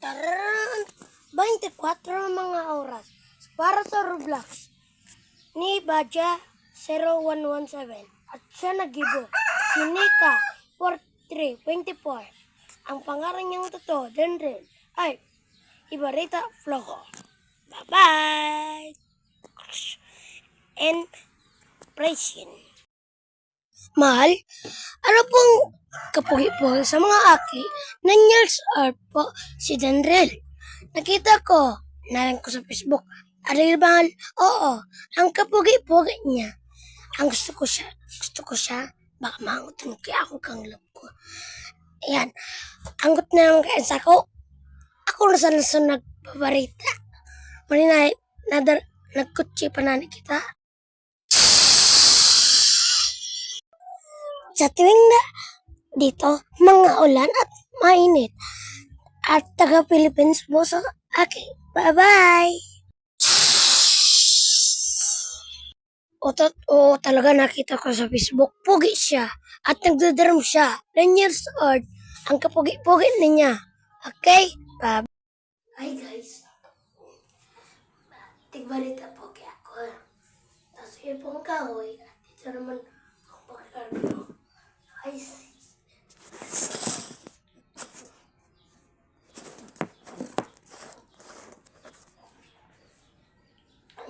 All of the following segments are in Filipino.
Tararan! 24 mga oras para sa Roblox ni Baja 0117 at siya nagibo. Si Nika 4324. Ang pangalan niyang totoo, Dendren, ay Ibarita Flojo. Bye-bye! And Praisin. Mahal, ano pong kapugi-pugi sa mga aki na Nils Art po si Dendrel? Nakita ko, nalang ko sa Facebook. Adil mahal, oo, ang kapugi-pugi niya. Ang gusto ko siya, baka maangutin kaya ako kang love ko. Ayan, anggot na yung kainsa ko. Ako na sana sa nagbabarita. Marinay, nagkutsi pa na kita. Sa tuwing na dito, mga ulan at mainit. At taga-Philippines po sa akin. Bye-bye! Oo, talaga nakita ko sa Facebook. Pugi siya. At nagdadrum siya. 9 years old. Ang kapugi-pugi niya. Okay? Bye-bye. Hi guys. Tigbalita po kaya ako. Tapos yun pong kahoy. At ito naman ang pagkakalo. Guys.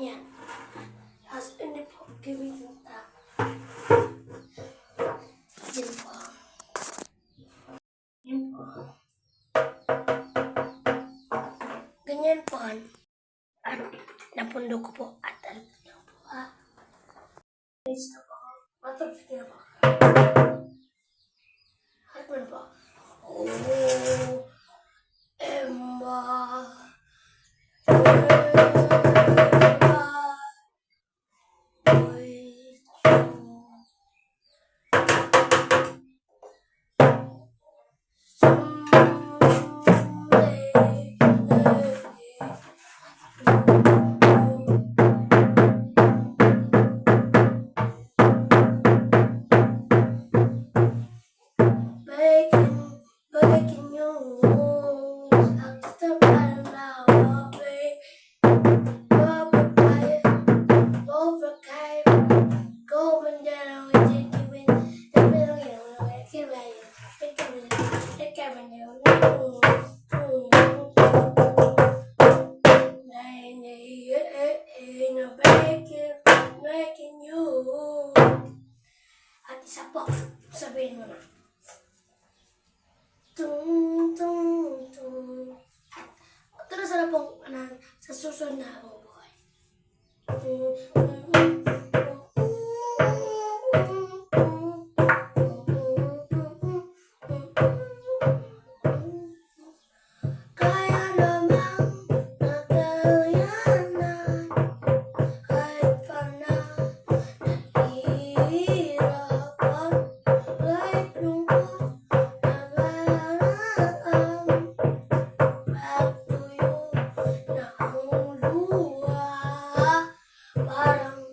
Ayan. Tapos hindi po gawin ta. Yan po. Yan po. Ganyan po. At napundo ko po. At alam niyo po ha. Please na po. Matapos niyo po. Harap mo na po. Oh. Emma. Breaking news. After right now, going down with the middle, breaking news. At isa po, sabihin mo na. Tung, tung, tung. At ito na sana pong sa susunod na akong buhay. Kaya namang nagkayanan kahit pa na nahihirapan, kahit lungkot nagaraan, pagtuyo na ang luha, parang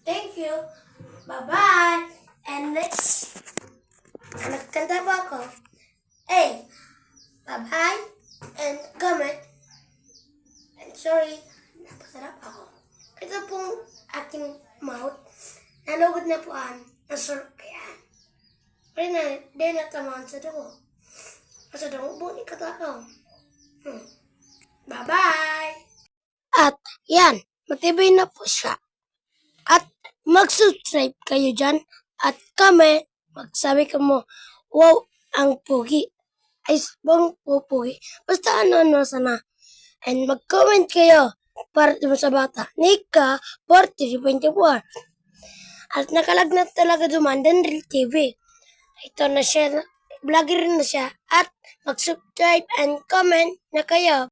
Thank you. Bye-bye. And next, nagkanta pa ako. Hey, bye-bye. And comment. And sorry, napasarap ako. Ito pong aking mouth. Nalugod na po nasurok kayaan. Pero na, di natamaan sa dugo. Sa dugo po ni katakaw. Bye-bye! At yan, matibay na po siya. At mag-subscribe kayo dyan. At comment, magsabi ka mo, wow, ang pugi. Ay, bang pupugi. Basta ano-ano sana. And mag-comment kayo para sa bata. Nika, 4324. At nakalagnat talaga duman, Danril TV. Ito na siya, vlogger na siya. At mag-subscribe and comment na kayo.